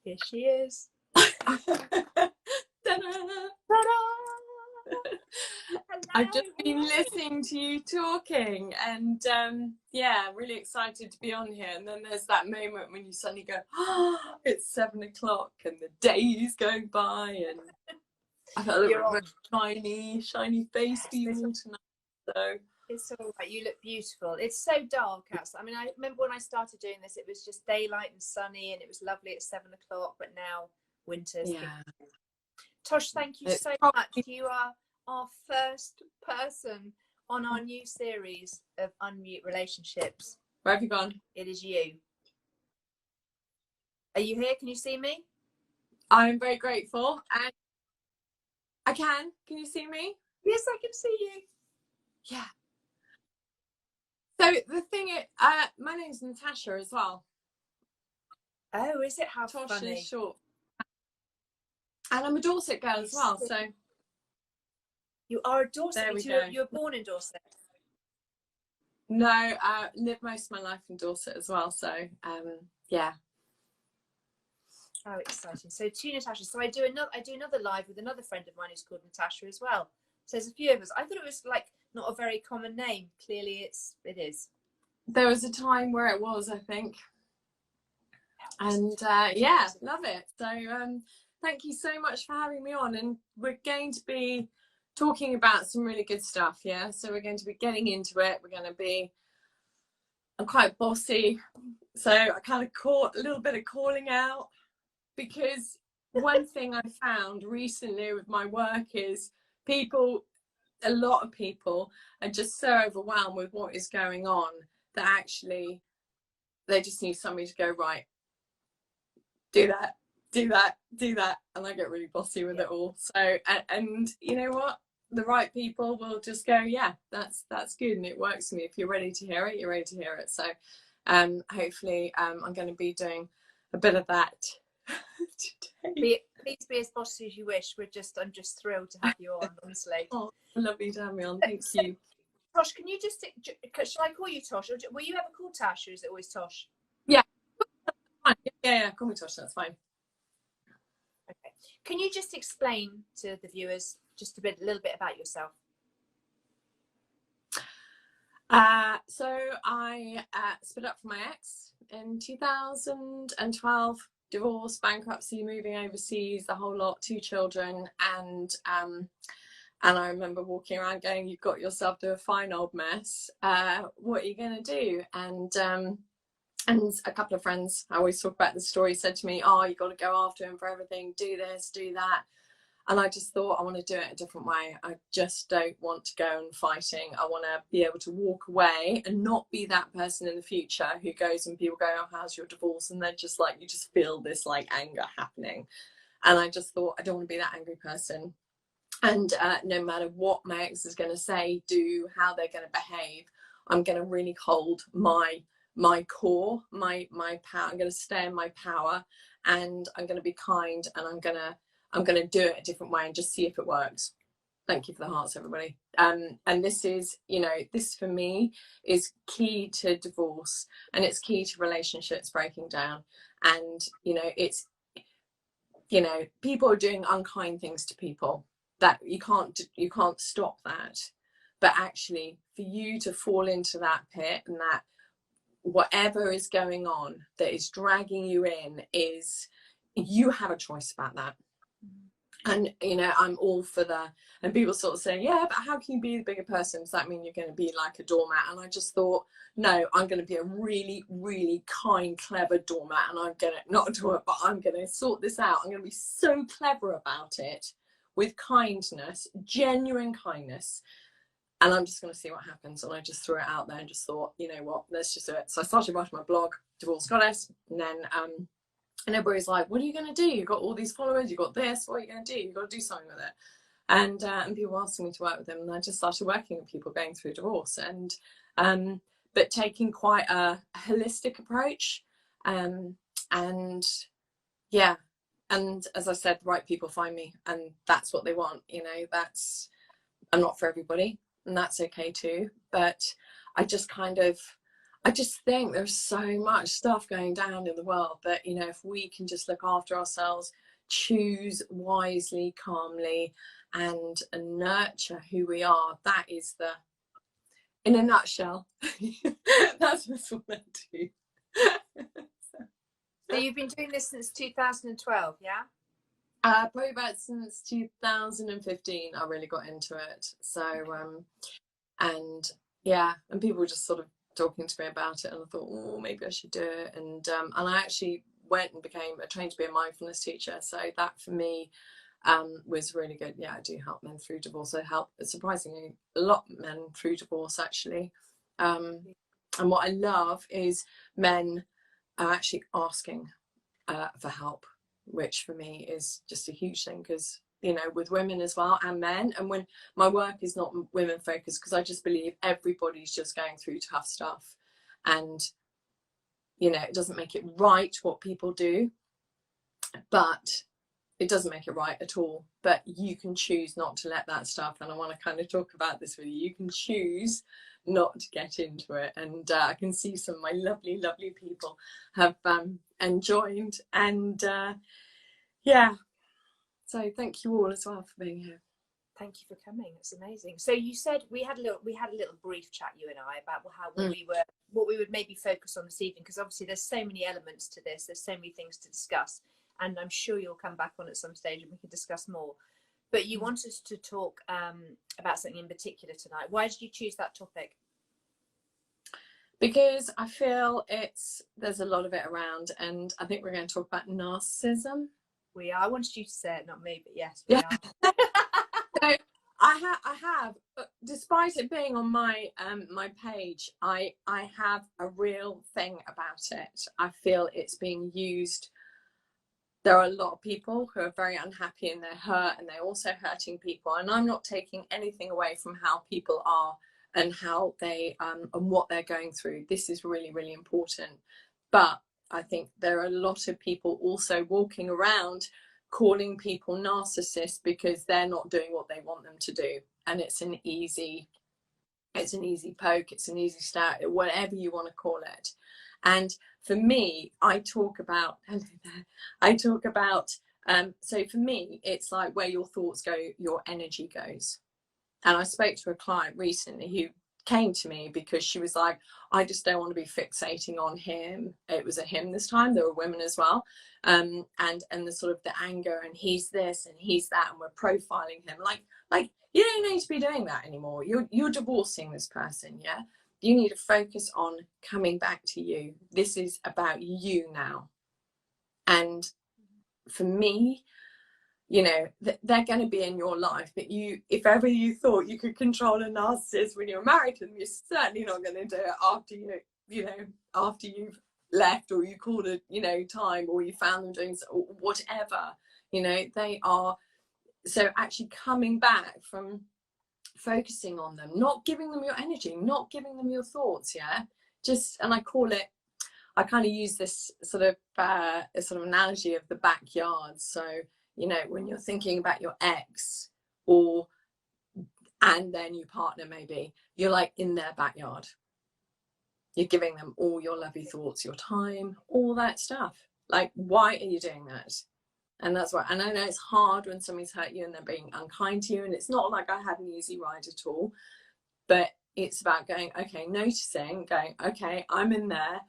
Here she is. Ta-da! I've just been listening to you talking, and yeah, really excited to be on here. And then there's that moment when you suddenly go, oh, it's 7 o'clock and the day is going by, and I felt a little bit shiny face for you all tonight. So it's all right. You look beautiful. It's so dark outside. I mean, I remember when I started doing this, it was just daylight and sunny, and it was lovely at 7 o'clock. But now winter's. yeah. Tosh, thank you so much. You are our first person on our new series of Unmute Relationships. Where have you gone? It is you. Are you here? Can you see me? I'm very grateful, and I can. Can you see me? Yes, I can see you. Yeah. So the thing is, my name's Natasha as well. Oh, is it? How Tosh funny. is short. And I'm a Dorset girl as well, so. You are a Dorset. There we go. You were born in Dorset. No, I lived most of my life in Dorset as well, so yeah. Oh, exciting. So to Natasha, so I do another live with another friend of mine who's called Natasha as well. So there's a few of us. I thought it was like not a very common name. Clearly it is. There was a time where it was, I think. And yeah, love it. So thank you so much for having me on, and we're going to be talking about some really good stuff. Yeah, so we're going to be getting into it. I'm quite bossy, so I kind of caught a little bit of calling out, because one thing I found recently with my work is a lot of people are just so overwhelmed with what is going on that actually they just need somebody to go, right, do that, and I get really bossy with it all. So and you know what, the right people will just go, yeah, that's good, and it works for me. If you're ready to hear it, you're ready to hear it. So hopefully I'm going to be doing a bit of that today. Please be as bossy as you wish. I'm just thrilled to have you on, honestly. Oh, lovely to have me on. Thank you. Tosh, can you just, shall I call you Tosh? Or were you ever called Tash, or is it always Tosh? Yeah. Yeah, call me Tosh, that's fine. Okay. Can you just explain to the viewers just a little bit about yourself? So I split up from my ex in 2012, divorce, bankruptcy, moving overseas, the whole lot, 2 children, and I remember walking around going, you've got yourself to a fine old mess. What are you going to do? And a couple of friends, I always talk about the story, said to me, oh, you've got to go after him for everything, do this, do that. And I just thought, I want to do it a different way. I just don't want to go and fighting. I want to be able to walk away and not be that person in the future who goes and people go, oh, how's your divorce? And they're just like, you just feel this like anger happening. And I just thought, I don't want to be that angry person. And no matter what my ex is going to say, do, how they're going to behave, I'm going to really hold my core, my power. I'm going to stay in my power, and I'm going to be kind, and I'm going to do it a different way and just see if it works. Thank you for the hearts, everybody. And this is, this for me is key to divorce, and it's key to relationships breaking down. And, it's, people are doing unkind things to people that you can't stop that. But actually, for you to fall into that pit, and that whatever is going on that is dragging you in, is you have a choice about that. And I'm all for that. And people sort of say, yeah, but how can you be the bigger person? Does that mean you're going to be like a doormat? And I just thought, no, I'm going to be a really, really kind, clever doormat. And I'm going to, not a doormat, but I'm going to sort this out. I'm going to be so clever about it, with kindness, genuine kindness. And I'm just going to see what happens. And I just threw it out there and just thought, you know what, let's just do it. So I started writing my blog, Divorce Goddess. And then, and everybody's like, what are you going to do? You've got all these followers, you've got this, what are you going to do? You've got to do something with it. And people asking me to work with them. And I just started working with people going through divorce, and but taking quite a holistic approach. And yeah, and as I said, the right people find me, and that's what they want. I'm not for everybody, and that's okay too. But I just I just think there's so much stuff going down in the world that, you know, if we can just look after ourselves, choose wisely, calmly, and nurture who we are, that is the, in a nutshell, that's what I do. So you've been doing this since 2012, yeah? Probably about since 2015, I really got into it. So, and yeah, and people were just sort of talking to me about it, and I thought, oh, maybe I should do it. And I actually went and became trained to be a mindfulness teacher. So that for me was really good. Yeah, I do help men through divorce. I help surprisingly a lot of men through divorce actually. And what I love is men are actually asking for help, which for me is just a huge thing, because, you know, with women as well and men, and when my work is not women focused, because I just believe everybody's just going through tough stuff, and, you know, it doesn't make it right what people do, but it doesn't make it right at all. But you can choose not to let that stuff, and I want to kind of talk about this with you. You can choose not to get into it, and I can see some of my lovely people have joined, and yeah, so thank you all as well for being here. Thank you for coming. It's amazing. So you said we had a little brief chat, you and I, about what we would maybe focus on this evening, because obviously there's so many elements to this, there's so many things to discuss, and I'm sure you'll come back on at some stage and we can discuss more. But you want us to talk about something in particular tonight. Why did you choose that topic? Because I feel there's a lot of it around, and I think we're going to talk about narcissism. We are. I wanted you to say it, not me, but yes, we are. So I have, despite it being on my my page, I have a real thing about it. I feel it's being used. There are a lot of people who are very unhappy and they're hurt, and they're also hurting people. And I'm not taking anything away from how people are and how they and what they're going through. This is really, really important. But I think there are a lot of people also walking around calling people narcissists because they're not doing what they want them to do. And it's an easy poke, it's an easy start, whatever you want to call it. And for me, I talk about so for me, it's like where your thoughts go, your energy goes. And I spoke to a client recently who came to me because she was like, I just don't want to be fixating on him. It was a him this time. There were women as well. And the sort of the anger, and he's this and he's that, and we're profiling him. Like you don't need to be doing that anymore. You're divorcing this person, yeah? You need to focus on coming back to you. This is about you now. And for me, you know, they're going to be in your life, but if ever you thought you could control a narcissist when you're married to them, you're certainly not going to do it after you've left, or you called it, you know, time, or you found them doing or whatever. You know, they are. So actually coming back from focusing on them, not giving them your energy, not giving them your thoughts, yeah, just, and I kind of use this sort of analogy of the backyard. So, you know, when you're thinking about your ex and their new partner, maybe you're like in their backyard, you're giving them all your lovely thoughts, your time, all that stuff. Like, why are you doing that? And that's why, and I know it's hard when somebody's hurt you and they're being unkind to you, and it's not like I had an easy ride at all, but it's about going, okay, noticing, going, okay, I'm in there,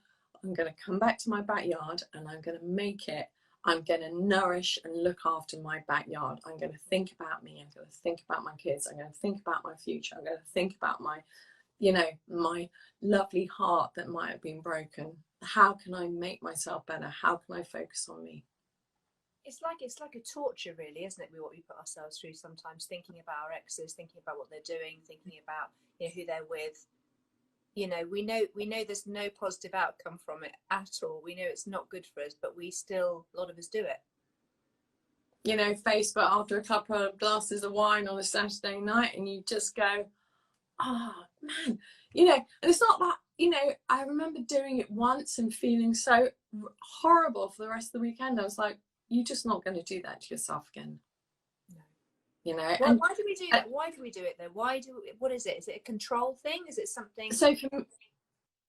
I'm going to come back to my backyard, and I'm going to make it, I'm going to nourish and look after my backyard. I'm going to think about me, I'm going to think about my kids, I'm going to think about my future, I'm going to think about my, you know, my lovely heart that might have been broken. How can I make myself better? How can I focus on me? It's like a torture, really, isn't it? What we put ourselves through sometimes, thinking about our exes, thinking about what they're doing, thinking about, you know, who they're with. You know, we know there's no positive outcome from it at all. We know it's not good for us, but we still, a lot of us do it. You know, Facebook after a couple of glasses of wine on a Saturday night, and you just go, oh man, you know, and it's not that, you know, I remember doing it once and feeling so horrible for the rest of the weekend. I was like, you're just not going to do that to yourself again. No. You know. Why do we do that? Why do we do it though? What is it? Is it a control thing? Is it something? So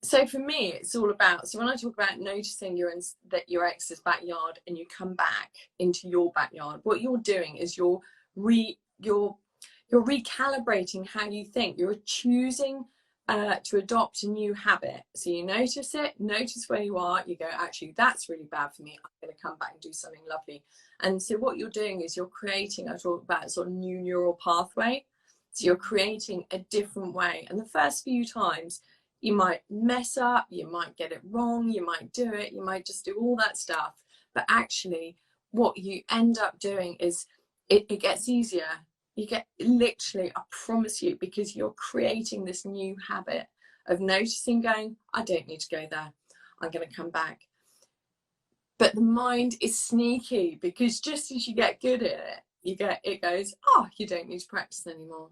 So for me, it's all about, so when I talk about noticing you're in that your ex's backyard and you come back into your backyard, what you're doing is you're recalibrating how you think. You're choosing to adopt a new habit. So you notice it, notice where you are, you go, actually, that's really bad for me. I'm going to come back and do something lovely. And so what you're doing is you're creating, I talk about sort of new neural pathway. So you're creating a different way. And the first few times you might mess up, you might get it wrong, you might do it, you might just do all that stuff. But actually what you end up doing is it gets easier. You get literally, I promise you, because you're creating this new habit of noticing, going, I don't need to go there. I'm going to come back. But the mind is sneaky, because just as you get good at it, it goes, oh, you don't need to practice anymore.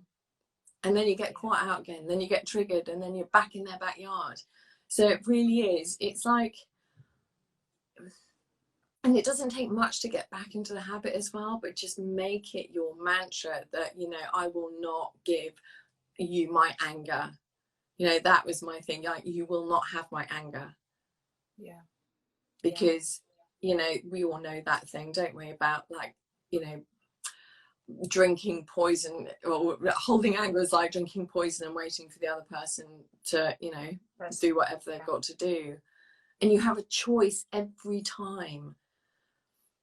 And then you get caught out again, then you get triggered, and then you're back in their backyard. So it really is, it's like, and it doesn't take much to get back into the habit as well, but just make it your mantra that, you know, I will not give you my anger. You know, that was my thing, like, you will not have my anger. Yeah. Because, you know, we all know that thing, don't we, about, like, you know, drinking poison, or holding anger is like drinking poison and waiting for the other person to, you know, do whatever they've got to do. And you have a choice every time.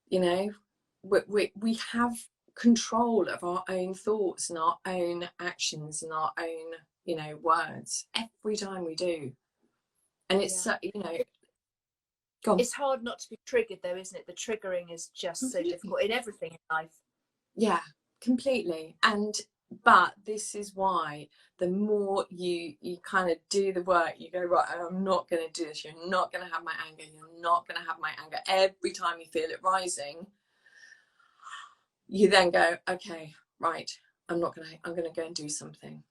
You know, we have control of our own thoughts and our own actions and our own, you know, words every time we do. And it's, you know, it's hard not to be triggered though, isn't it? The triggering is just so difficult in everything in life. Yeah, completely. And but this is why the more you kind of do the work, you go, right, I'm not going to do this, you're not going to have my anger, you're not going to have my anger. Every time you feel it rising, you then go, okay, right, I'm going to go and do something.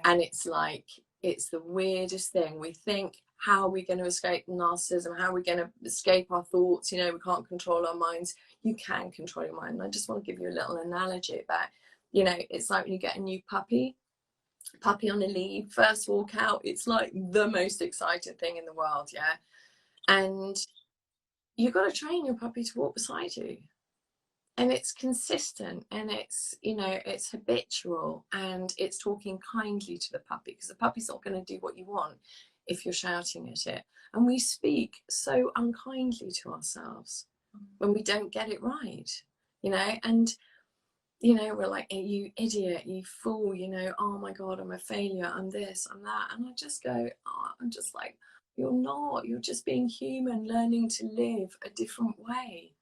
And it's like, it's the weirdest thing. We think, how are we going to escape narcissism? How are we going to escape our thoughts? You know, we can't control our minds. You can control your mind. And I just want to give you a little analogy about, you know, it's like when you get a new puppy on a lead, first walk out, it's like the most exciting thing in the world, yeah? And you've got to train your puppy to walk beside you. And it's consistent, and it's, you know, it's habitual, and it's talking kindly to the puppy, because the puppy's not going to do what you want if you're shouting at it. And we speak so unkindly to ourselves when we don't get it right, you know, and, you know, we're like, hey, you idiot, you fool, you know, oh my God, I'm a failure, I'm this, I'm that. And I just go, oh, I'm just like, you're not, you're just being human, learning to live a different way.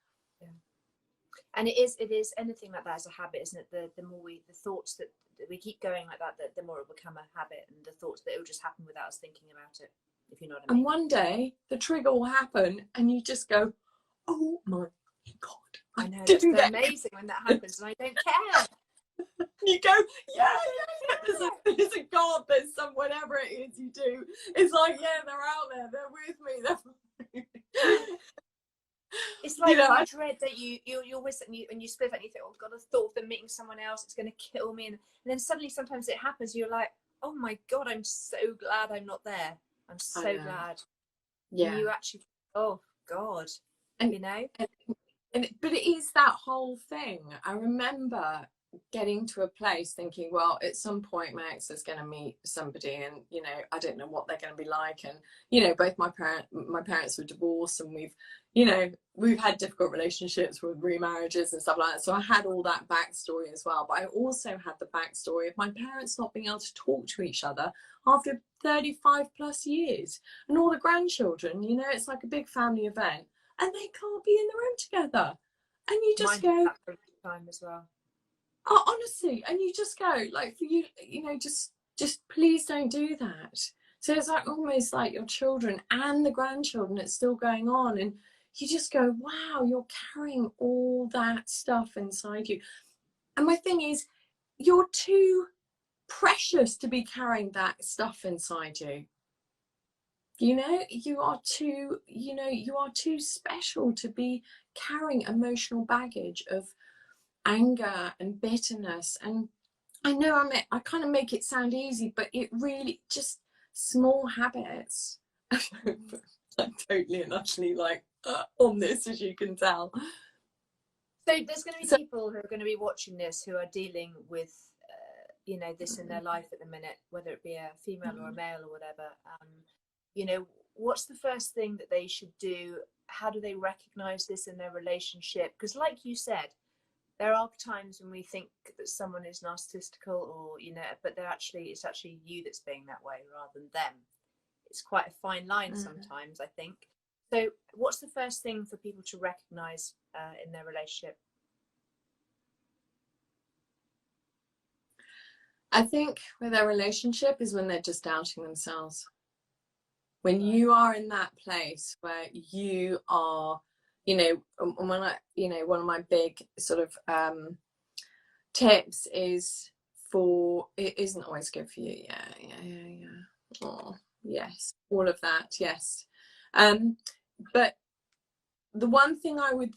And it is anything like that as a habit, isn't it? The more the thoughts that we keep going like that, the more it will become a habit, and the thoughts that it will just happen without us thinking about it, if you know what I mean. And one day the trigger will happen, and you just go, oh my God, I know, it's amazing when that happens, and I don't care. You go, yeah, there's a God, there's some, whatever it is you do, it's like, yeah, they're out there, they're with me, It's like, you know, you dread that you're with something, and you split and you think, oh God, I thought of them meeting someone else, it's going to kill me. And then suddenly sometimes it happens, you're like, oh my God, I'm so glad I'm not there. I'm so glad. Yeah. And you actually, oh God, and, you know. But it is that whole thing. I remember getting to a place thinking, well, at some point my ex is going to meet somebody, and, you know, I don't know what they're going to be like. And, you know, both my parents were divorced, and we've had difficult relationships with remarriages and stuff like that. So I had all that backstory as well. But I also had the backstory of my parents not being able to talk to each other after 35 plus years, and all the grandchildren, you know, it's like a big family event, and they can't be in the room together. And you just go, that for a time as well. Oh, honestly, and you just go, like, for you, you know, just please don't do that. So it's like almost like your children and the grandchildren, it's still going on, and you just go, wow, you're carrying all that stuff inside you. And my thing is, you're too precious to be carrying that stuff inside you. You know, you are too special to be carrying emotional baggage of anger and bitterness. And I know I kind of make it sound easy, but it really, just small habits. I'm totally and utterly like on this, as you can tell. So there's going to be people who are going to be watching this who are dealing with, you know, this in their life at the minute, whether it be a female or a male or whatever. You know, what's the first thing that they should do? How do they recognize this in their relationship? Because like you said, there are times when we think that someone is narcissistical, or, you know, but it's actually you that's being that way rather than them. It's quite a fine line sometimes, I think. So what's the first thing for people to recognize in their relationship? I think with their relationship is when they're just doubting themselves. When you are in that place where you are, you know, when I, you know, one of my big sort of tips is it isn't always good for you. Yeah. Oh, yes, all of that. Yes. But the one thing I would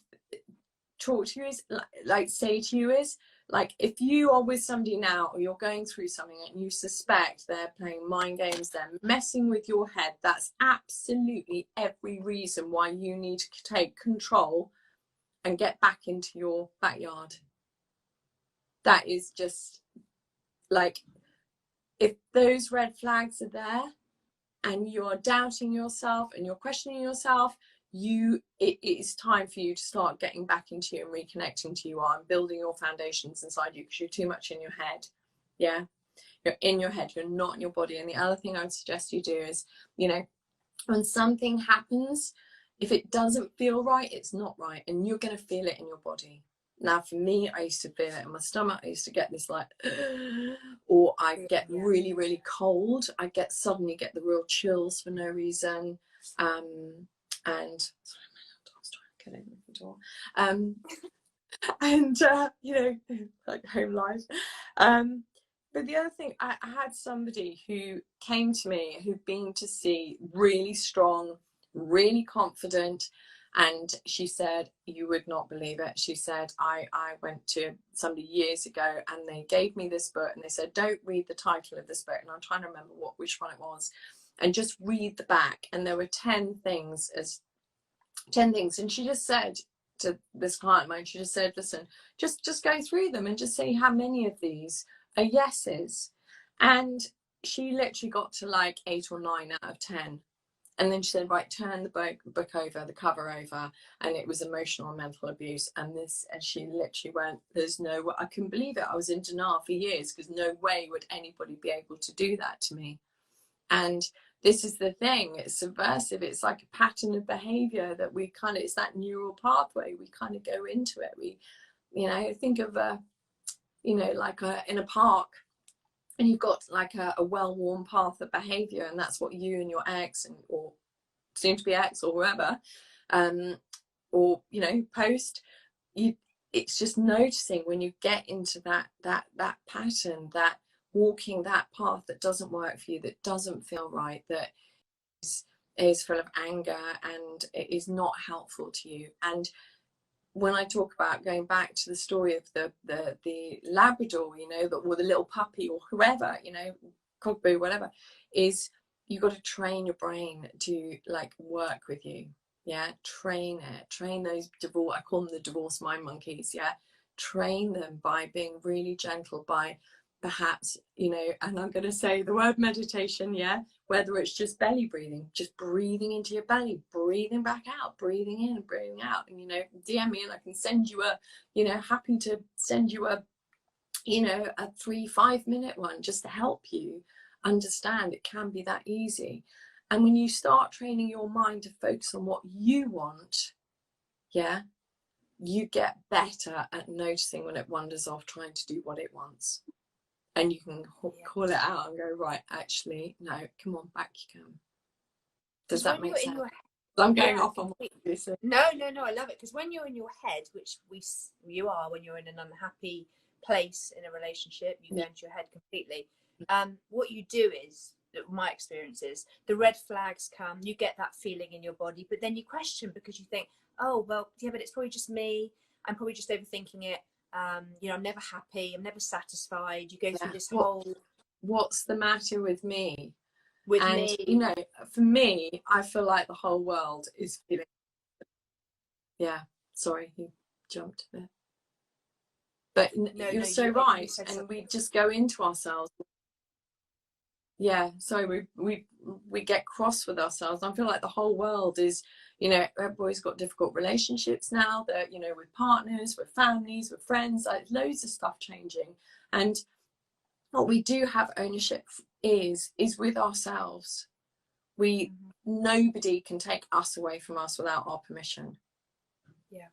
talk to you is like say to you is, like, if you are with somebody now, or you're going through something and you suspect they're playing mind games, they're messing with your head, that's absolutely every reason why you need to take control and get back into your backyard. That is just like, if those red flags are there and you're doubting yourself and you're questioning yourself, it is time for you to start getting back into you and reconnecting to you and building your foundations inside you, because you're too much in your head. Yeah, you're in your head, you're not in your body. And the other thing I would suggest you do is, you know, when something happens, if it doesn't feel right, it's not right, and you're going to feel it in your body. Now, for me, I used to feel it in my stomach. I used to get this like, or I get really, really cold. I suddenly get the real chills for no reason. And sorry, my dog's trying to get over the door. You know, like home life. But the other thing, I had somebody who came to me who'd been to see really strong, really confident, and she said, you would not believe it. She said, I went to somebody years ago and they gave me this book and they said, don't read the title of this book. And I'm trying to remember which one it was. And just read the back. And there were 10 things. And she just said to this client of mine, she just said, listen, just go through them and just see how many of these are yeses. And she literally got to like 8 or 9 out of 10. And then she said, right, turn the book over, the cover over, and it was emotional and mental abuse. And she literally went, there's no way, I couldn't believe it. I was in denial for years, because no way would anybody be able to do that to me. And this is the thing, it's subversive. It's like a pattern of behavior that we kind of, it's that neural pathway. We kind of go into it. We, you know, think of you know, like in a park, and you've got like a well-worn path of behavior, and that's what you and your ex, or soon to be ex, or whoever, or, you know, post, it's just noticing when you get into that pattern, that walking that path that doesn't work for you, that doesn't feel right, that is full of anger, and it is not helpful to you. And when I talk about going back to the story of the Labrador, you know, or the little puppy, or whoever, you know, cockapoo, whatever, is you've got to train your brain to like work with you. Yeah, train those I call them the divorce mind monkeys. Yeah, train them by being really gentle, by perhaps, you know, and I'm going to say the word meditation, yeah, whether it's just belly breathing, just breathing into your belly, breathing back out, breathing in and breathing out. And, you know, DM me and I can send you happy to send you a 3-5 minute one, just to help you understand it can be that easy. And when you start training your mind to focus on what you want, yeah, you get better at noticing when it wanders off trying to do what it wants. And you can call it out and go, right, actually, no, come on, back you come. Does that make sense? I'm going off on what you said. No, I love it. Because when you're in your head, which you are when you're in an unhappy place in a relationship, you go into your head completely. What you do is, my experience is, the red flags come, you get that feeling in your body, but then you question, because you think, oh, well, yeah, but it's probably just me. I'm probably just overthinking it. You know, I'm never happy, I'm never satisfied. You go through this whole, what's the matter with me? with And me. you know, for me, I feel like the whole world is feeling, yeah, sorry, you jumped a bit. But you're so right. And we just go into ourselves. Yeah, so we get cross with ourselves. I feel like the whole world is, you know, everybody's got difficult relationships now, that, you know, with partners, with families, with friends, like loads of stuff changing. And what we do have ownership is with ourselves. We nobody can take us away from us without our permission. Yeah.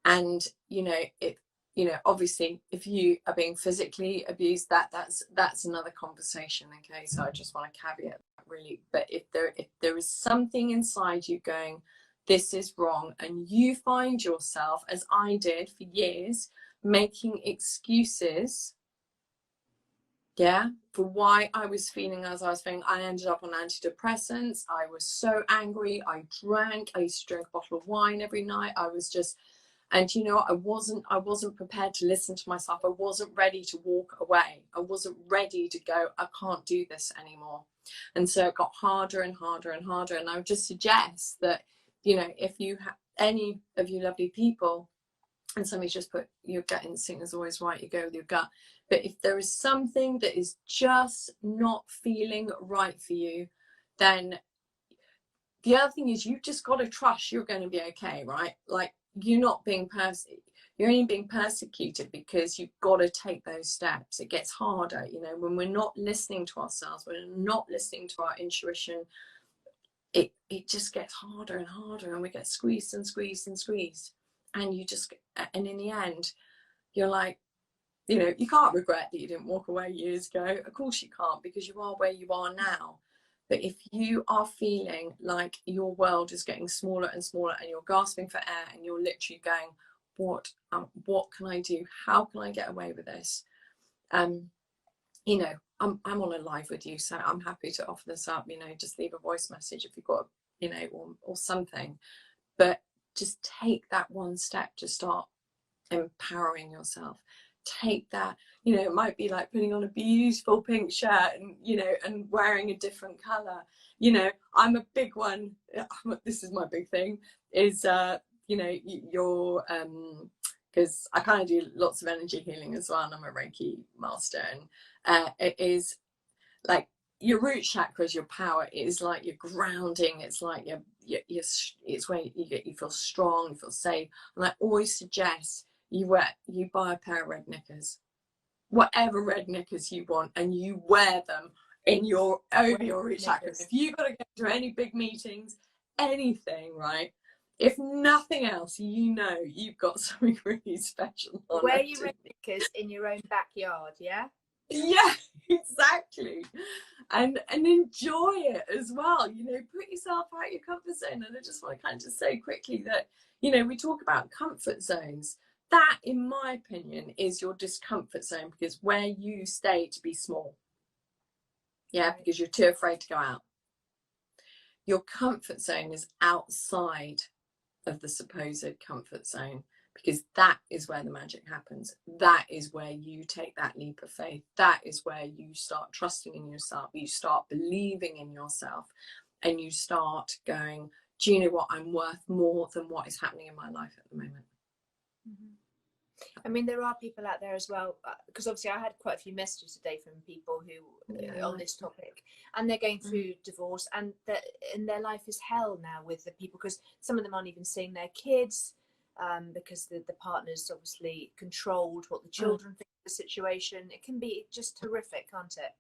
And you know, it, you know, obviously if you are being physically abused, that's another conversation. Okay, so I just want to caveat that, really. But if there is something inside you going, this is wrong, and you find yourself, as I did for years, making excuses, yeah, for why I was feeling as I was feeling. I ended up on antidepressants. I was so angry. I drank. I used to drink a bottle of wine every night. I was just, and you know, I wasn't prepared to listen to myself. I wasn't ready to walk away. I wasn't ready to go, I can't do this anymore. And so it got harder and harder and harder. And I would just suggest that, you know, if you have any of you lovely people, and somebody's just put, your gut instinct is always right, you go with your gut. But if there is something that is just not feeling right for you, then the other thing is you've just got to trust you're going to be okay, right? Like, you're not being you're only being persecuted because you've got to take those steps. It gets harder, you know, when we're not listening to ourselves, when we're not listening to our intuition, it just gets harder and harder, and we get squeezed and squeezed and squeezed. And you just, and in the end, you're like, you know, you can't regret that you didn't walk away years ago. Of course you can't, because you are where you are now. But if you are feeling like your world is getting smaller and smaller, and you're gasping for air, and you're literally going, what can I do? How can I get away with this? You know, I'm on a live with you, so I'm happy to offer this up. You know, just leave a voice message if you've got, you know, or something. But just take that one step to start empowering yourself. Take that, you know, it might be like putting on a beautiful pink shirt and, you know, and wearing a different color. You know, I'm a big one, this is my big thing, is you know, your because I kind of do lots of energy healing as well, and I'm a Reiki master, and it is like, your root chakra is your power. It is like your grounding. It's like your it's where you feel strong, you feel safe. And I always suggest you buy a pair of red knickers, whatever red knickers you want, and you wear them in your over your root chakra. If you've got to go to any big meetings, anything, right? If nothing else, you know you've got something really special on. Wear your red knickers in your own backyard, yeah? Yeah, exactly. And enjoy it as well. You know, put yourself out your comfort zone. And I just want to kind of just say quickly that, you know, we talk about comfort zones. That, in my opinion, is your discomfort zone, because where you stay to be small. Yeah, right. Because you're too afraid to go out. Your comfort zone is outside of the supposed comfort zone, because that is where the magic happens. That is where you take that leap of faith. That is where you start trusting in yourself. You start believing in yourself, and you start going, do you know what? I'm worth more than what is happening in my life at the moment. Mm-hmm. I mean, there are people out there as well, because obviously I had quite a few messages today from people who on this topic, and they're going through divorce, and their life is hell now with the people, because some of them aren't even seeing their kids, because the partner's obviously controlled what the children think of the situation. It can be just horrific, can't it?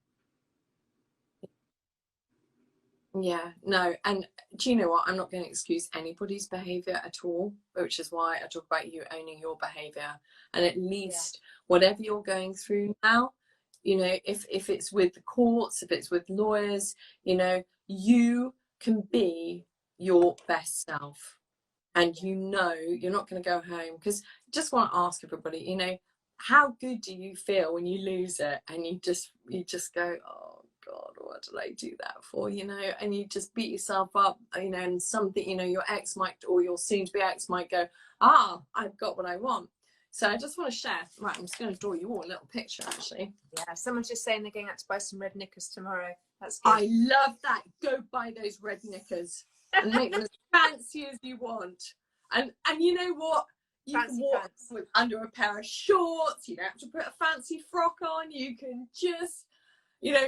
Yeah, no, and do you know what? I'm not going to excuse anybody's behavior at all, which is why I talk about you owning your behavior. And at least whatever you're going through now, you know, if it's with the courts, if it's with lawyers, you know, you can be your best self. And you know you're not going to go home, because I just want to ask everybody, you know, how good do you feel when you lose it and you just go, oh God, what did I do that for, you know? And you just beat yourself up, you know, and something, you know, your ex might, or your soon to be ex might go, I've got what I want. So I just want to share. Right, I'm just going to draw you all a little picture, actually. Yeah, someone's just saying they're going out to buy some red knickers tomorrow. That's good. I love that. Go buy those red knickers and make them as fancy as you want. And you know what? You Fancy can walk pants. with under a pair of shorts. You don't have to put a fancy frock on. You can just, you know,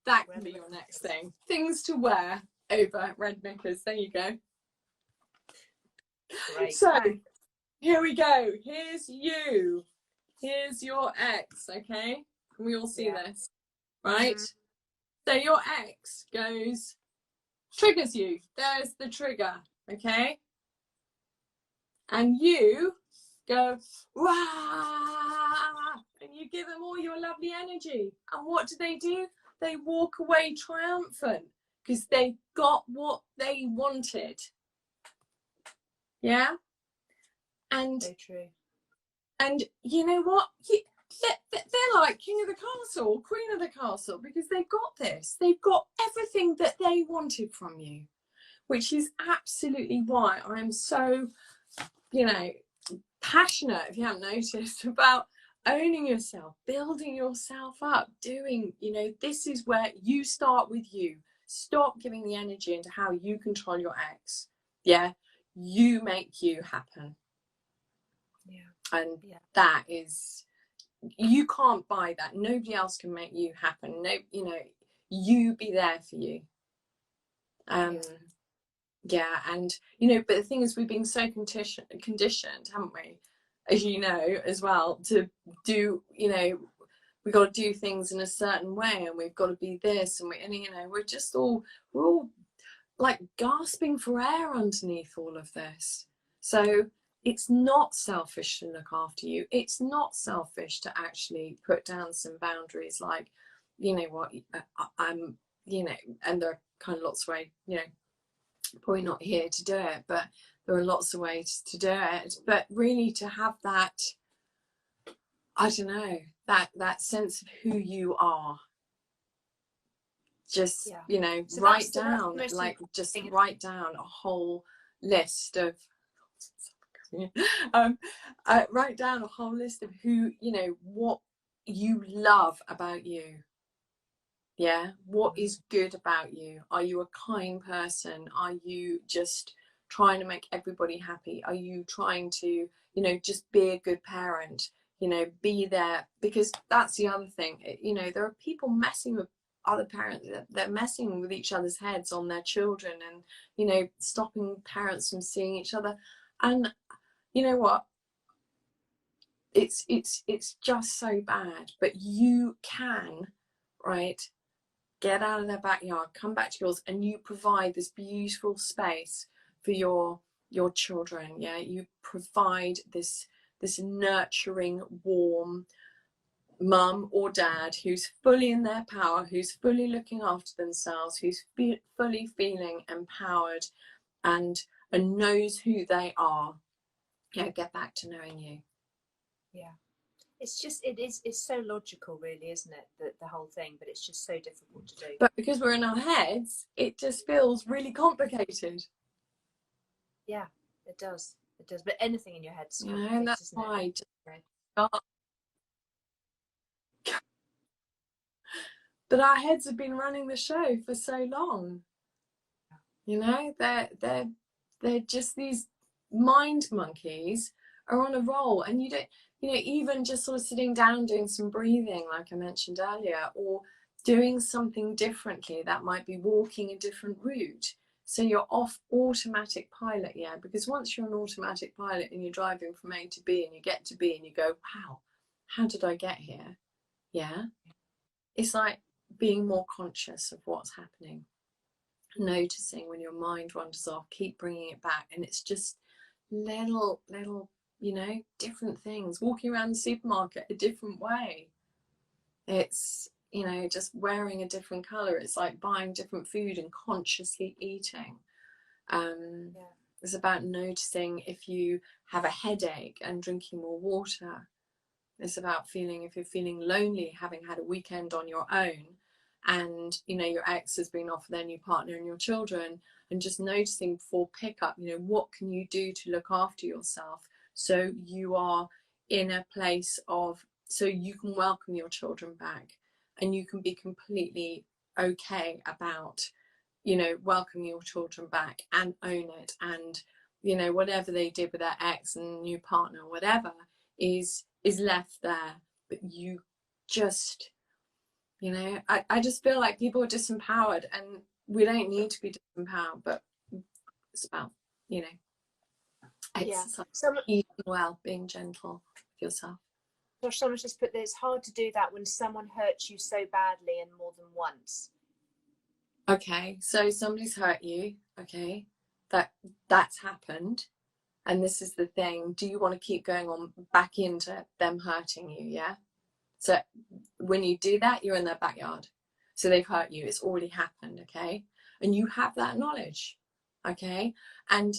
that can be your next thing. Things to wear over red knickers. There you go. Great. So here we go. Here's you. Here's your ex. Okay, can we all see this? Right. So your ex goes, triggers you. There's the trigger. Okay. And you go, wah, and you give them all your lovely energy. And what do? They walk away triumphant because they got what they wanted. Yeah. And so true. And you know what? They're like king of the castle, queen of the castle, because they've got this. They've got everything that they wanted from you, which is absolutely why I'm so, you know, passionate, if you haven't noticed, about owning yourself, building yourself up, doing, you know, this is where you start with you. Stop giving the energy into how you control your ex. Yeah, you make you happen. Yeah. And that is, you can't buy that. Nobody else can make you happen. No, you know, you be there for you. Yeah, and you know, but the thing is, we've been so conditioned, haven't we? As you know, as well, to do, you know, we've got to do things in a certain way, and we've got to be this, and you know, we're all like gasping for air underneath all of this. So it's not selfish to look after you. It's not selfish to actually put down some boundaries, like, you know what, I'm, you know, and there are kind of lots of ways, you know, probably not here to do it, but there are lots of ways to do it. But really to have that, I don't know, that sense of who you are. Just, you know, so write down a whole list of write down a whole list of who, you know, what you love about you. Yeah, what is good about you? Are you a kind person? Are you just trying to make everybody happy? Are you trying to, you know, just be a good parent? You know, be there, because that's the other thing. You know, there are people messing with other parents, they're messing with each other's heads on their children, and, you know, stopping parents from seeing each other. And you know what, it's just so bad. But you can, right, get out of their backyard, come back to yours, and you provide this beautiful space for your children. Yeah, you provide this nurturing, warm mum or dad who's fully in their power, who's fully looking after themselves, who's fully feeling empowered and knows who they are. Yeah, get back to knowing you. Yeah, it's just, it's so logical, really, isn't it, the whole thing, but it's just so difficult to do. But because we're in our heads, it just feels really complicated. Yeah, it does. But anything in your head's complicated, you know, and that's why but our heads have been running the show for so long. You know, they're just these mind monkeys are on a roll, and you don't, you know, even just sort of sitting down doing some breathing, like I mentioned earlier, or doing something differently. That might be walking a different route, so you're off automatic pilot. Yeah, because once you're on automatic pilot and you're driving from A to B and you get to B and you go, wow, how did I get here? Yeah, it's like being more conscious of what's happening, noticing when your mind wanders off, keep bringing it back. And it's just little, you know, different things. Walking around the supermarket a different way. It's, you know, just wearing a different color. It's like buying different food and consciously eating. It's about noticing if you have a headache and drinking more water. It's about feeling, if you're feeling lonely, having had a weekend on your own, and, you know, your ex has been off with their new partner and your children, and just noticing before pickup, you know, what can you do to look after yourself so you are in a place of, so you can welcome your children back, and you can be completely okay about, you know, welcoming your children back and own it. And, you know, whatever they did with their ex and new partner or whatever is left there. But you just, you know, I just feel like people are disempowered, and we don't need to be disempowered, but it's about, you know, exercise, eating well, being gentle with yourself. Or someone's just put there, it's hard to do that when someone hurts you so badly and more than once. Okay, so somebody's hurt you, okay, that's happened, and this is the thing, do you want to keep going on back into them hurting you? Yeah, so when you do that, you're in their backyard, so they've hurt you, it's already happened, okay, and you have that knowledge, okay, and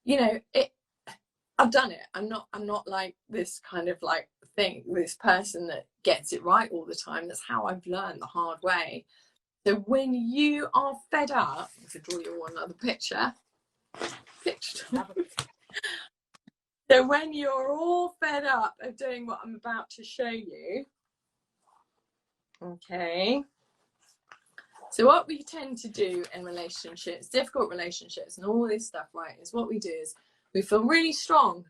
you know it. I've done it. I'm not like this kind of like thing, this person that gets it right all the time. That's how I've learned the hard way. So when you are fed up, to draw you another picture. So when you're all fed up of doing what I'm about to show you, okay. So what we tend to do in relationships, difficult relationships and all this stuff, right, is what we do is we feel really strong.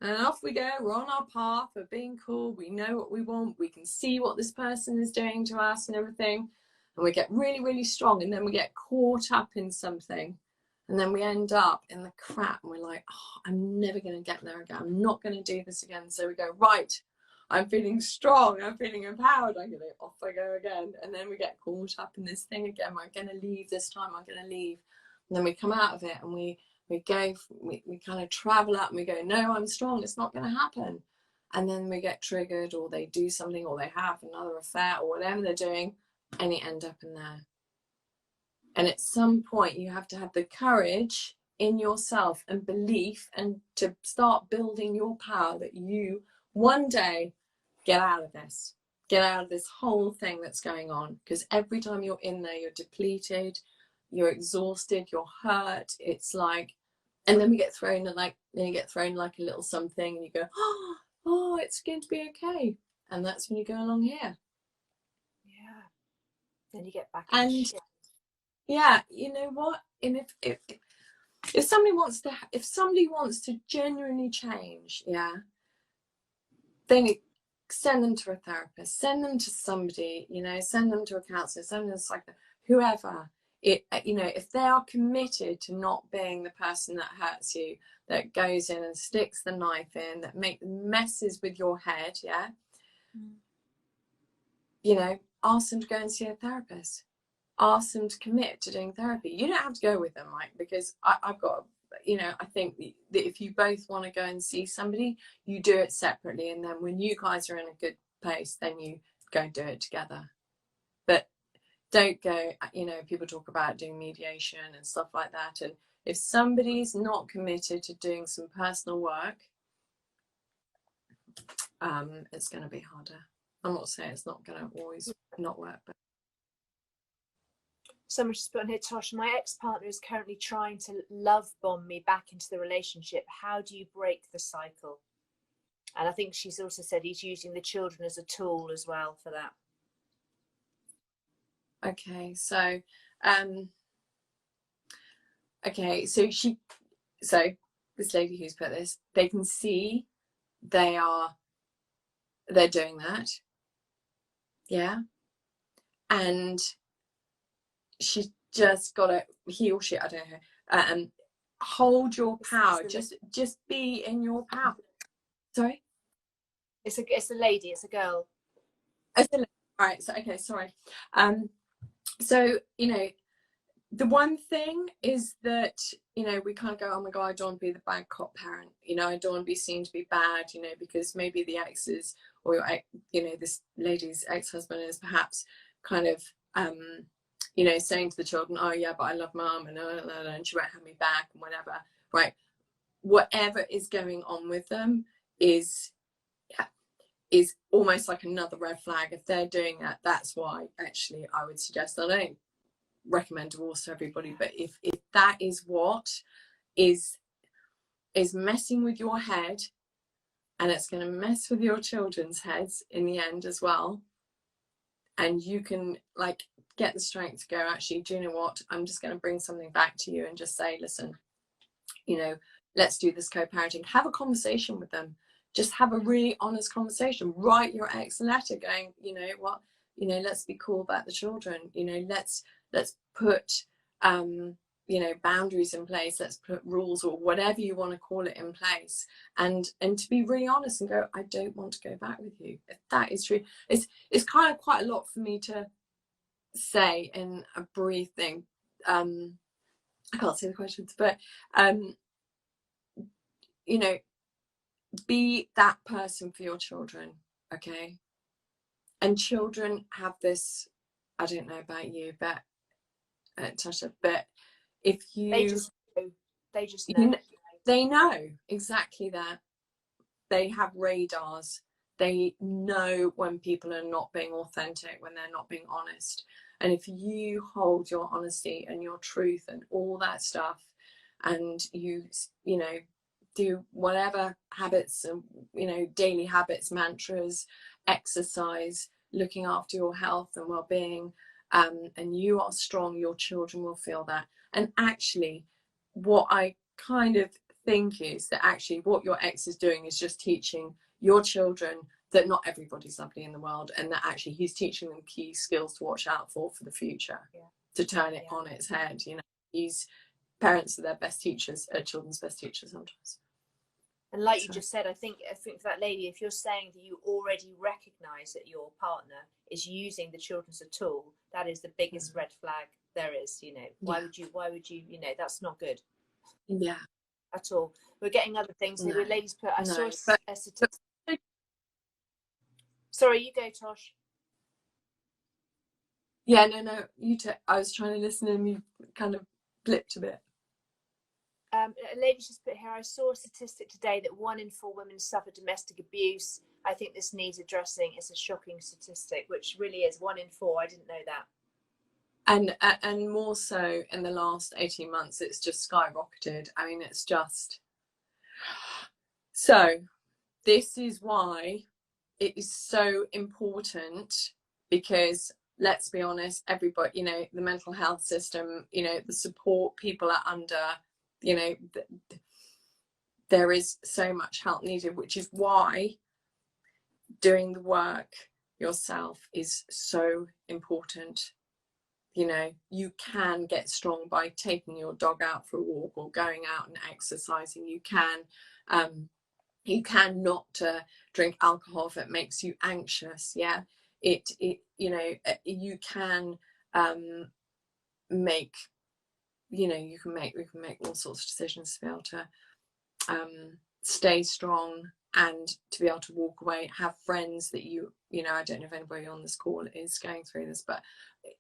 And off we go, we're on our path of being cool, we know what we want, we can see what this person is doing to us and everything, and we get really, really strong, and then we get caught up in something, and then we end up in the crap, and we're like, oh, I'm never going to get there again, I'm not going to do this again. So we go, right, I'm feeling strong, I'm feeling empowered, I'm going to, off I go again, and then we get caught up in this thing again, I'm going to leave this time, I'm going to leave, and then we come out of it, and we kind of travel up and we go, no, I'm strong, it's not going to happen. And then we get triggered, or they do something, or they have another affair, or whatever they're doing, and you end up in there. And at some point you have to have the courage in yourself and belief, and to start building your power that you one day get out of this whole thing that's going on. Because every time you're in there, you're depleted, you're exhausted, you're hurt. It's like, and then we get thrown like a little something, and you go, oh, it's going to be okay. And that's when you go along here. Yeah. Then you get back. And yeah, you know what? And if somebody wants to genuinely change, yeah, then send them to a therapist, send them to somebody, you know, send them to a counsellor, send them to a psychologist, whoever. You know, if they are committed to not being the person that hurts you, that goes in and sticks the knife in, that messes with your head, yeah, you know, ask them to go and see a therapist, ask them to commit to doing therapy. You don't have to go with them, like, because I've got, you know, I think that if you both want to go and see somebody, you do it separately, and then when you guys are in a good place, then you go and do it together. But don't go, you know, people talk about doing mediation and stuff like that, and if somebody's not committed to doing some personal work, it's going to be harder. I'm not saying it's not going to always not work, but someone just put on here, Tasha, my ex-partner is currently trying to love bomb me back into the relationship. How do you break the cycle? And I think she's also said he's using the children as a tool as well for that. Okay, so so this lady who's put this, they can see they're doing that, yeah, and she's just got to, he or she, I don't know, hold your power, just be in your power. Sorry, it's a lady, it's a girl. It's a lady. All right, so okay, sorry. So, you know, the one thing is that, you know, we kind of go, oh my God, I don't want to be the bad cop parent. You know, I don't want to be seen to be bad, you know, because maybe the exes, or your, you know, this lady's ex-husband is perhaps kind of, you know, saying to the children, oh yeah, but I love mum, and she won't have me back and whatever, right? Whatever is going on with them is almost like another red flag. If they're doing that, that's why actually I would suggest, I don't recommend divorce to everybody, but if that is what is messing with your head, and it's going to mess with your children's heads in the end as well. And you can like get the strength to go, actually, do you know what, I'm just going to bring something back to you and just say, listen, you know, let's do this co-parenting. Have a conversation with them. Just have a really honest conversation. Write your ex a letter going, you know what, you know, let's be cool about the children. You know, let's put you know, boundaries in place. Let's put rules or whatever you want to call it in place. And to be really honest and go, I don't want to go back with you. If that is true, it's kind of quite a lot for me to say in a brief thing. I can't say the questions, but you know, be that person for your children, okay? And children have this, I don't know about you, but Tasha, but if you they just know. They know exactly that. They have radars. They know when people are not being authentic, when they're not being honest. And if you hold your honesty and your truth and all that stuff, and you know, do whatever habits and, you know, daily habits, mantras, exercise, looking after your health and well-being, and you are strong, your children will feel that. And actually, what I kind of think is that actually what your ex is doing is just teaching your children that not everybody's lovely in the world, and that actually he's teaching them key skills to watch out for the future, to turn it on its head. You know, parents are their best teachers, children's best teachers sometimes. And like you just said, I think for that lady, if you're saying that you already recognize that your partner is using the children as a tool, that is the biggest red flag there is. You know, why would you, you know, that's not good. Yeah. At all. We're getting other things here. Ladies put, I saw a statistic. Sorry, you go, Tosh. Yeah, no, I was trying to listen and you kind of blipped a bit. A lady just put here, I saw a statistic today that 1 in 4 women suffer domestic abuse. I think this needs addressing. It's a shocking statistic, which really is 1 in 4. I didn't know that. And more so in the last 18 months, it's just skyrocketed. I mean, it's just... So this is why it is so important, because let's be honest, everybody, you know, the mental health system, you know, the support people are under, you know, there is so much help needed, which is why doing the work yourself is so important. You know, you can get strong by taking your dog out for a walk or going out and exercising. You can not drink alcohol if it makes you anxious. Yeah, it you know, you can make, you know, we can make all sorts of decisions to be able to stay strong and to be able to walk away, have friends that you know, I don't know if anybody on this call is going through this, but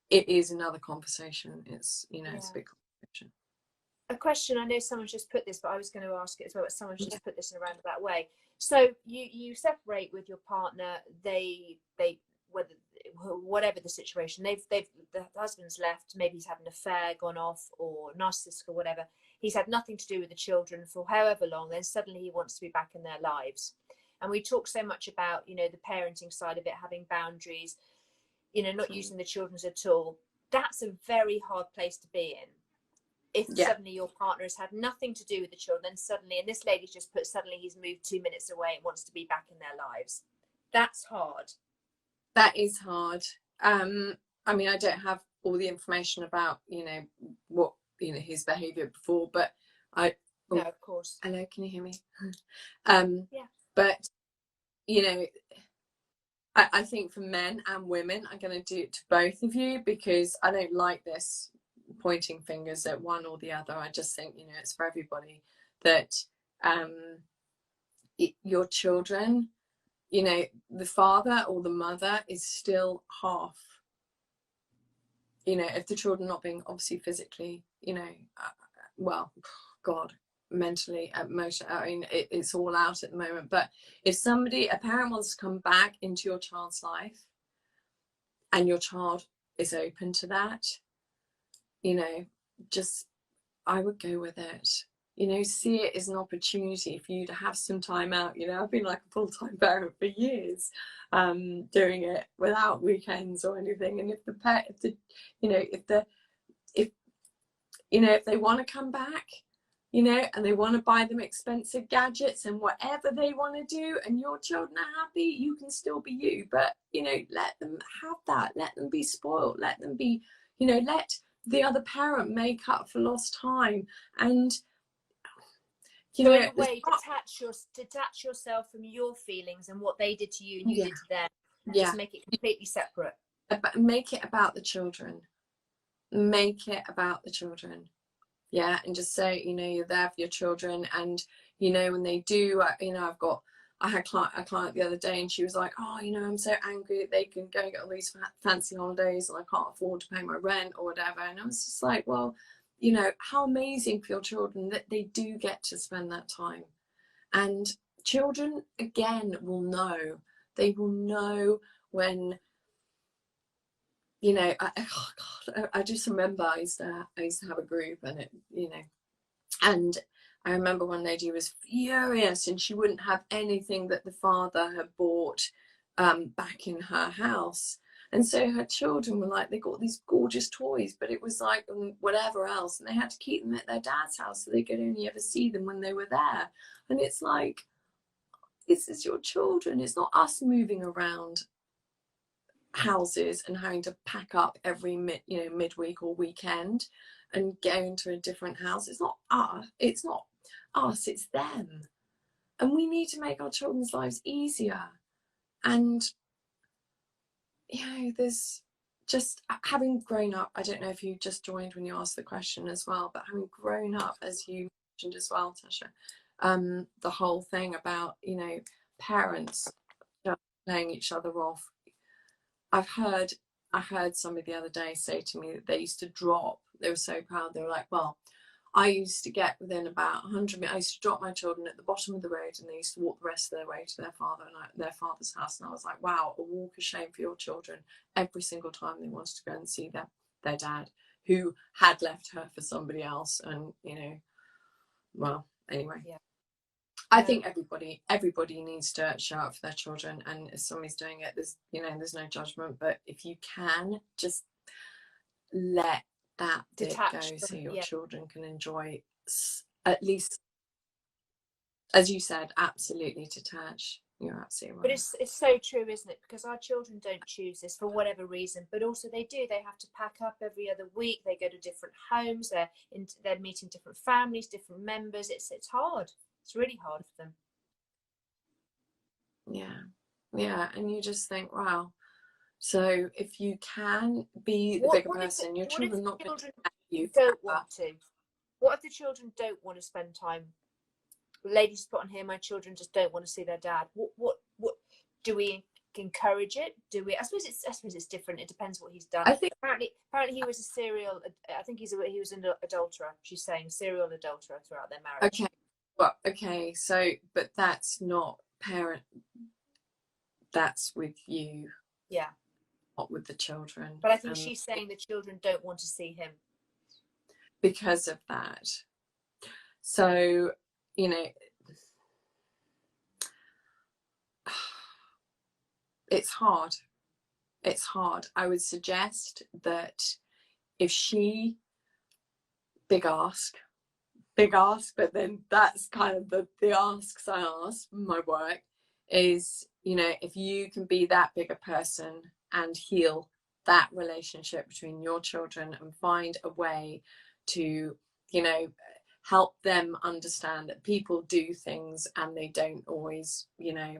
it is another conversation. It's, you know, it's a big conversation. A question, I know someone's just put this, but I was going to ask it as well, but someone's just put this in a roundabout way. So you separate with your partner, they whatever the situation, the husband's left, maybe he's had an affair, gone off, or narcissistic or whatever, he's had nothing to do with the children for however long, then suddenly he wants to be back in their lives. And we talk so much about, you know, the parenting side of it, having boundaries, you know, not using the children as a tool. That's a very hard place to be in. If suddenly your partner has had nothing to do with the children, then suddenly, and this lady's just put, suddenly he's moved 2 minutes away and wants to be back in their lives. That's hard. That is hard. I mean, I don't have all the information about, you know, what, you know, his behaviour before, but no, of course. Hello, can you hear me? Yeah. But, you know, I think for men and women, I'm going to do it to both of you, because I don't like this pointing fingers at one or the other. I just think, you know, it's for everybody, that your children, you know, the father or the mother is still half. You know, if the children not being obviously physically, you know, well, God, mentally, emotionally, I mean, it's all out at the moment. But if a parent wants to come back into your child's life and your child is open to that, you know, just, I would go with it. you know, see it as an opportunity for you to have some time out. You know, I've been like a full-time parent for years, doing it without weekends or anything. And if if they want to come back, you know, and they want to buy them expensive gadgets and whatever they want to do, and your children are happy, you can still be you. But, you know, let them have that. Let them be spoiled. Let them be, you know, let the other parent make up for lost time. And, you so know, in a way, detach yourself from your feelings and what they did to you and you did to them. Just make it completely separate. Make it about the children. Make it about the children. Yeah, and just say, you know, you're there for your children, and, you know, when they do, you know, I had a client the other day, and she was like, oh, you know, I'm so angry that they can go and get all these fancy holidays and I can't afford to pay my rent or whatever. And I was just like, well, you know, how amazing for your children that they do get to spend that time. And children, again, will know. They will know when, you know, I just remember I used to have a group, and it, you know, and I remember one lady was furious, and she wouldn't have anything that the father had bought back in her house. And so her children were like, they got these gorgeous toys, but it was like whatever else, and they had to keep them at their dad's house so they could only ever see them when they were there. And it's like, this is your children. It's not us moving around houses and having to pack up every midweek or weekend and going to a different house. It's not us, it's them. And we need to make our children's lives easier. And, you know, there's just having grown up, I don't know if you just joined when you asked the question as well, but having grown up, as you mentioned as well, Tasha, the whole thing about, you know, parents just playing each other off. I heard somebody the other day say to me that they used to drop, they were so proud, they were like, well, I used to get within about 100 minutes, I used to drop my children at the bottom of the road, and they used to walk the rest of their way to their father's house. And I was like, wow, a walk of shame for your children every single time they wanted to go and see their dad, who had left her for somebody else. And, you know, well, anyway. Yeah. I think everybody needs to show up for their children, and if somebody's doing it, there's no judgment. But if you can, just let that bit go, so your children can enjoy, at least, as you said, absolutely detach. You're absolutely right. But it's so true, isn't it? Because our children don't choose this for whatever reason, but also they do. They have to pack up every other week. They go to different homes. They're meeting different families, different members. It's hard. It's really hard for them. Yeah, and you just think, wow. So if you can be the bigger person, your children not going to you. Don't want to. What if the children don't want to spend time? Ladies put on here, my children just don't want to see their dad. What do we encourage it? Do we? I suppose it's different. It depends what he's done. I think apparently he was a serial. I think he was an adulterer. She's saying serial adulterer throughout their marriage. Okay, well, okay. So, but that's not parent. That's with you. Yeah. Not with the children. But I think she's saying the children don't want to see him because of that. So, you know, it's hard. It's hard. I would suggest that if she, big ask, but then that's kind of the asks I ask my work is, you know, if you can be that bigger person and heal that relationship between your children and find a way to, you know, help them understand that people do things and they don't always, you know,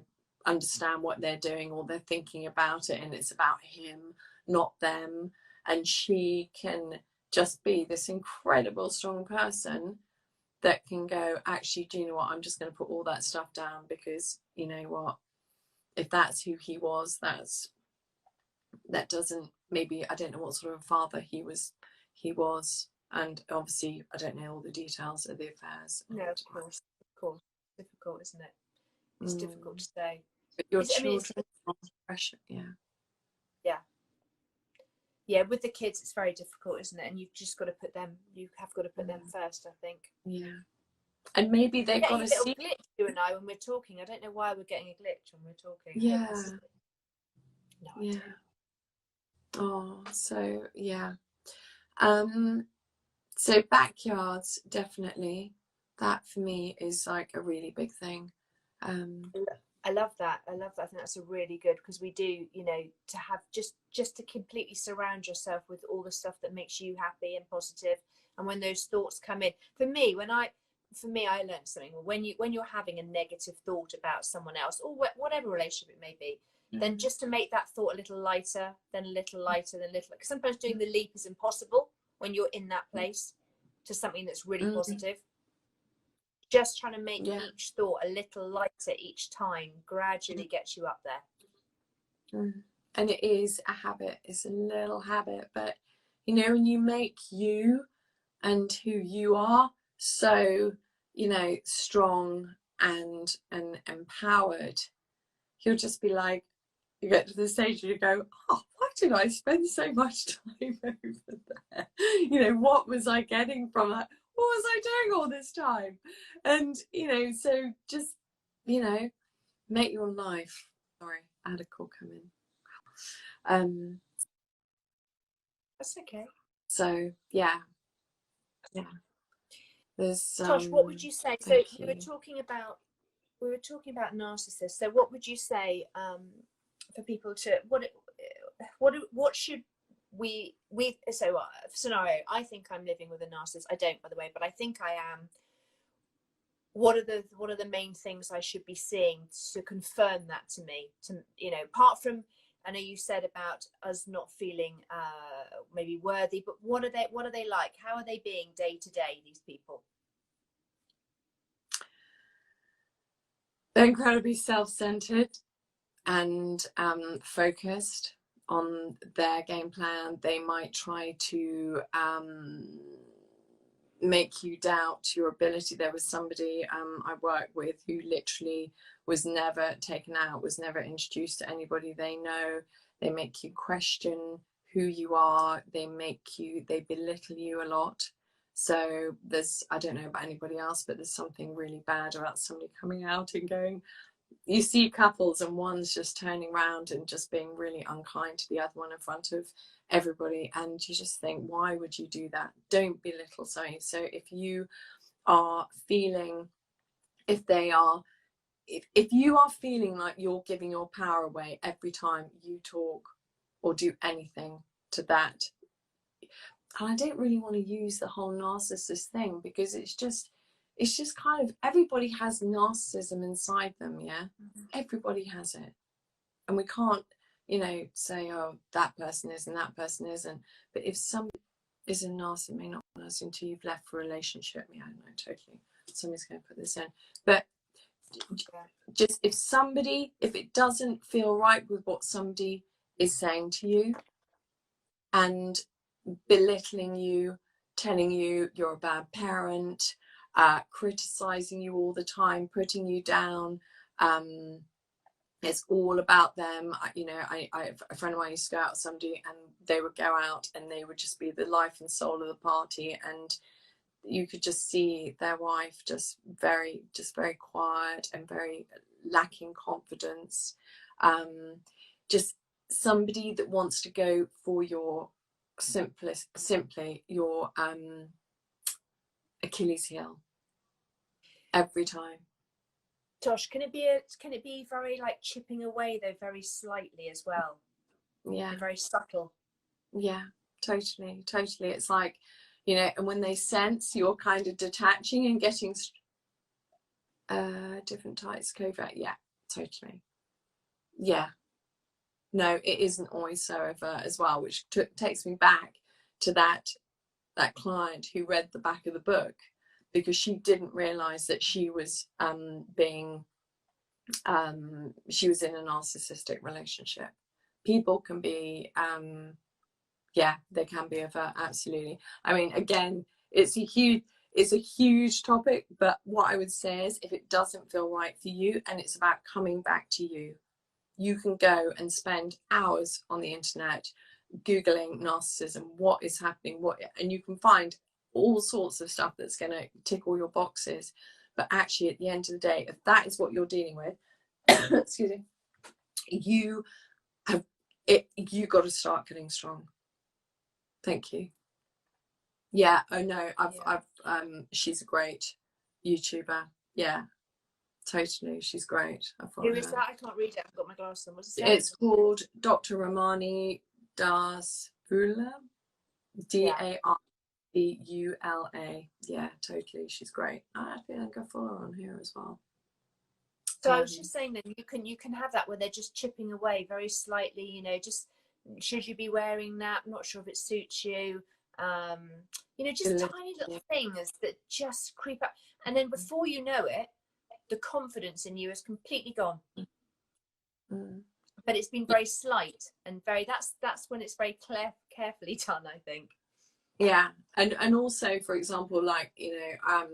understand what they're doing or they're thinking about it, and it's about him, not them. And she can just be this incredible strong person that can go, actually, do you know what, I'm just going to put all that stuff down, because you know what, if that's who he was, that doesn't, maybe I don't know what sort of father he was, and obviously I don't know all the details of the affairs. No, of course, difficult, isn't it? It's difficult to say. But your children are pressure. Yeah, with the kids it's very difficult, isn't it? And you've just got to put them, you have got to put them first, I think. Yeah, And maybe they've got getting to a little see. glitch, you and I, when we're talking. I don't know why we're getting a glitch when we're talking. Yeah. No Yeah. idea. Oh, so yeah. So backyards, definitely. That for me is like a really big thing. I love that. I love that. I think that's a really good, because we do, you know, to have just to completely surround yourself with all the stuff that makes you happy and positive. And when those thoughts come in, for me, I learned something. When you're having a negative thought about someone else, or whatever relationship it may be, then just to make that thought a little lighter, then a little lighter, then a little. Because sometimes doing the leap is impossible when you're in that place to something that's really positive. Just trying to make each thought a little lighter each time gradually gets you up there. And it is a habit. It's a little habit, but you know, when you make you and who you are so, you know, strong and empowered, you'll just be like, you get to the stage and you go, oh, why did I spend so much time over there? You know, what was I getting from that? What was I doing all this time? And, you know, so just, you know, make your life. Sorry, I had a call come in. That's okay. So yeah. There's Tosh, what would you say? So we were talking about narcissists. So what would you say for people to what should we so scenario? I think I'm living with a narcissist. I don't, by the way, but I think I am. What are the main things I should be seeing to confirm that to me? To, you know, apart from, I know you said about us not feeling maybe worthy, but what are they like? How are they being day to day, these people? They're incredibly self-centered and focused on their game plan. They might try to make you doubt your ability. There was somebody I worked with who literally was never taken out, was never introduced to anybody they know. They make you question who you are. They belittle you a lot. So there's, I don't know about anybody else, but there's something really bad about somebody coming out and going, you see couples and one's just turning around and just being really unkind to the other one in front of everybody, and you just think, why would you do that? Don't belittle somebody. So if you are feeling, if you are feeling like you're giving your power away every time you talk or do anything to that, and I don't really want to use the whole narcissist thing, because it's just kind of, everybody has narcissism inside them. Everybody has it, and we can't, you know, say, oh, that person is and that person isn't. But if somebody is a narcissist, may not be narcissist until you've left for a relationship. Yeah, no, totally. Somebody's going to put this in. But just if it doesn't feel right with what somebody is saying to you and belittling you, telling you you're a bad parent, criticizing you all the time, putting you down, it's all about them. You know, a friend of mine used to go out with somebody and they would go out and they would just be the life and soul of the party, and you could just see their wife just very quiet and very lacking confidence. Just somebody that wants to go for your simply your Achilles heel every time. Tosh, can it be very like chipping away though, very slightly as well? Yeah. Very subtle. Yeah, totally. It's like, you know, and when they sense you're kind of detaching and getting different types covert. Yeah, totally. Yeah. No, it isn't always so overt as well, which takes me back to that client who read the back of the book, because she didn't realize that she was she was in a narcissistic relationship. People can be they can be overt, absolutely. I mean, again, it's a huge topic, but what I would say is, if it doesn't feel right for you and it's about coming back to you, you can go and spend hours on the internet googling narcissism, what is happening, and you can find all sorts of stuff that's going to tick all your boxes. But actually, at the end of the day, if that is what you're dealing with, excuse me, you have it. You got to start getting strong. Thank you. Yeah. Oh no. She's a great YouTuber. Yeah. Totally. She's great. Who is that? I can't read it. I've got my glasses on. What's it say? It's called Dr. Romani Das Vula. Darbeula. Yeah, totally. She's great. I think I'll go follow her on here as well. So I was just saying that you can have that where they're just chipping away very slightly, you know, just should you be wearing that? I'm not sure if it suits you. You know, just tiny little things that just creep up. And then before you know it, the confidence in you is completely gone. But it's been very slight and very, that's when it's very carefully done, I think. Yeah. And also, for example, like, you know,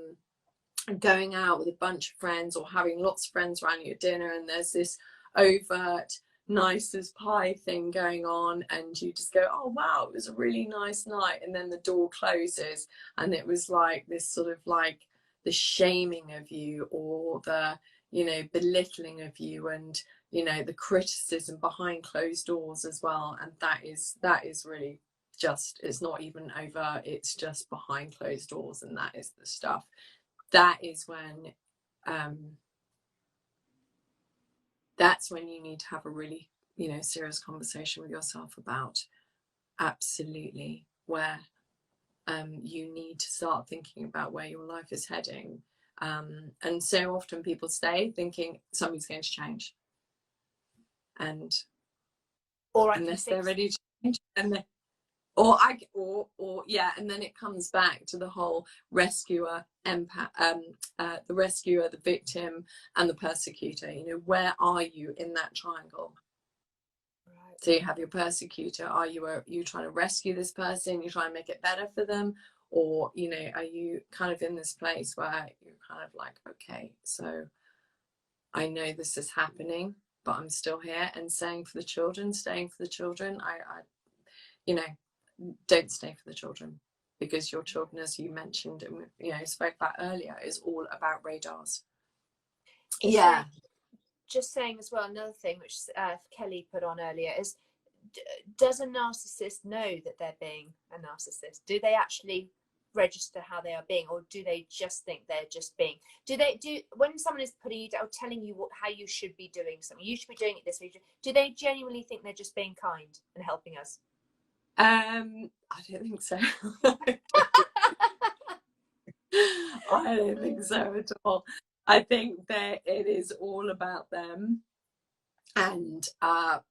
going out with a bunch of friends or having lots of friends around you at dinner, and there's this overt nice as pie thing going on, and you just go, oh wow, it was a really nice night, and then the door closes and it was like this sort of like the shaming of you, or the, you know, belittling of you, and, you know, the criticism behind closed doors as well. And that is really just, it's not even overt, it's just behind closed doors, and that is the stuff. That is when that's when you need to have a really, you know, serious conversation with yourself about absolutely where you need to start thinking about where your life is heading. And so often people stay thinking something's going to change, and or unless they're ready to change, and and then it comes back to the whole rescuer, empath, the rescuer, the victim, and the persecutor. You know, where are you in that triangle? Right. So you have your persecutor. Are you trying to rescue this person? You're trying to make it better for them, or, you know, are you kind of in this place where you're kind of like, okay, so I know this is happening, but I'm still here, and staying for the children. I you know, don't stay for the children, because your children, as you mentioned and, you know, spoke about earlier, is all about radars. Yeah. Just saying as well, another thing which Kelly put on earlier is, does a narcissist know that they're being a narcissist? Do they actually register how they are being, or do they just think they're just being? When someone is putting you down, telling you how you should be doing something, you should be doing it this way, do they genuinely think they're just being kind and helping us? I don't think so. I don't think so at all. I think that it is all about them, and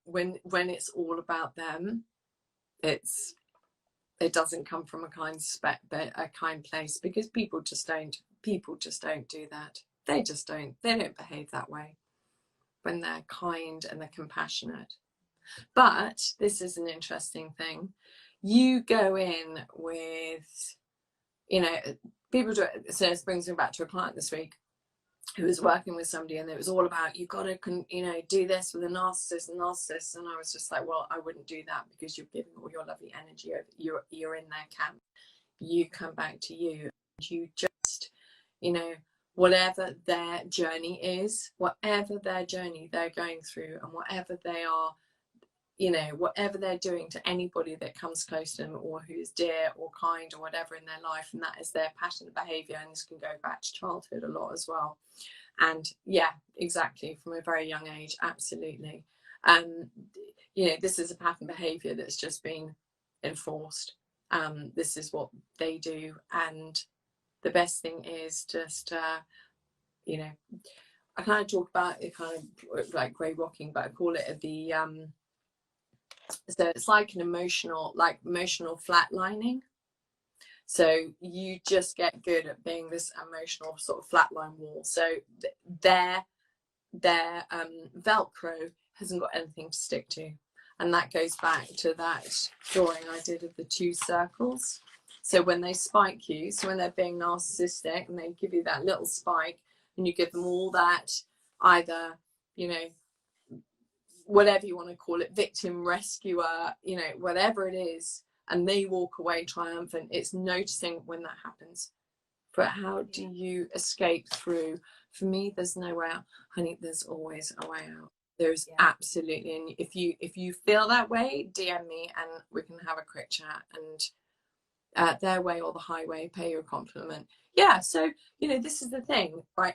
when it's all about them, it doesn't come from a kind place, because people just don't do that. They don't behave that way when they're kind and they're compassionate. But this is an interesting thing. You go in with, you know, people do it. So this brings me back to a client this week who was working with somebody, and it was all about, you've got to, you know, do this with a narcissist. And I was just like, well, I wouldn't do that, because you're giving all your lovely energy over. You're in their camp. You come back to you. You just, you know, whatever their journey is, whatever their journey they're going through, and whatever they are, you know, whatever they're doing to anybody that comes close to them, or who's dear or kind or whatever in their life, and that is their pattern of behavior. And this can go back to childhood a lot as well. And yeah, exactly, from a very young age, absolutely. You know, this is a pattern behavior that's just been enforced. This is what they do, and the best thing is just you know, I kind of talk about it kind of like grey rocking, but I call it the so it's like an emotional flatlining. So you just get good at being this emotional sort of flatline wall. So their Velcro hasn't got anything to stick to. And that goes back to that drawing I did of the two circles. So when they spike you, so when they're being narcissistic and they give you that little spike, and you give them all that, either, you know, whatever you want to call it, victim, rescuer, you know, whatever it is, and they walk away triumphant. It's noticing when that happens. But how do you escape through? For me, there's no way out. Honey, there's always a way out. There's absolutely. And if you feel that way, DM me and we can have a quick chat. And their way or the highway, pay your compliment. Yeah, so, you know, this is the thing, right?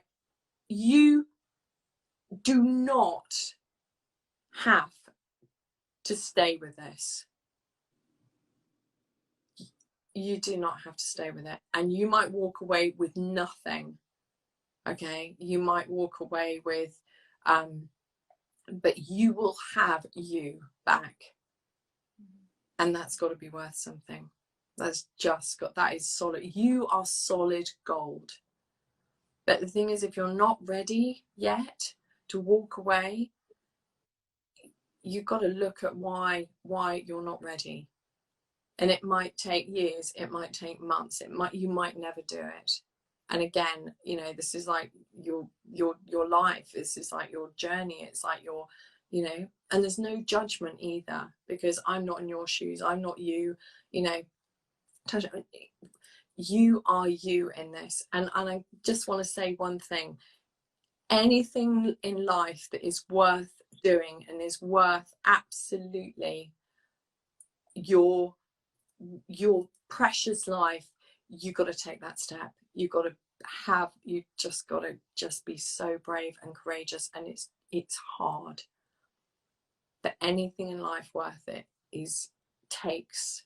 You do not have to stay with this. You do not have to stay with it. And you might walk away with nothing. Okay, you might walk away with but you will have you back, and that's got to be worth something. That's just got, that is solid. You are solid gold. But the thing is, if you're not ready yet to walk away, you've got to look at why you're not ready. And it might take years, it might take months, you might never do it. And again, you know, this is like your life, this is like your journey, it's like your, you know, and there's no judgment either, because I'm not in your shoes, I'm not you, you know, you are you in this. And I just want to say one thing: anything in life that is worth doing and is worth absolutely your precious life, you got to take that step. You just got to be so brave and courageous, and it's hard. But anything in life worth it takes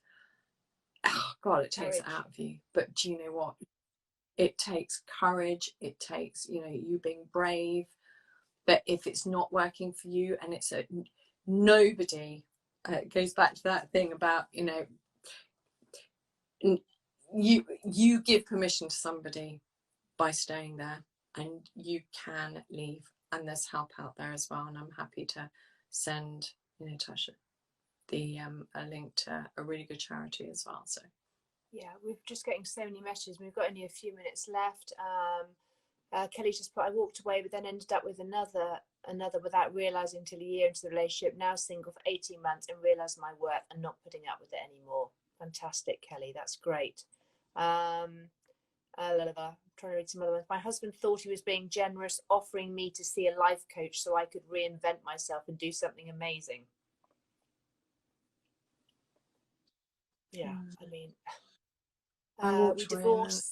it out of you. But do you know what? It takes courage. It takes, you know, you being brave. But if it's not working for you, and it's nobody, it goes back to that thing about, you know, you give permission to somebody by staying there, and you can leave, and there's help out there as well. And I'm happy to send, you know, Tasha, the a link to a really good charity as well. So yeah, we're just getting so many messages. We've got only a few minutes left. Kelly's just put, I walked away but then ended up with another without realizing till a year into the relationship, now single for 18 months, and realized my worth and not putting up with it anymore. Fantastic, Kelly, that's great. I'm trying to read some other ones. My husband thought he was being generous, offering me to see a life coach so I could reinvent myself and do something amazing. Yeah, I mean, we divorced,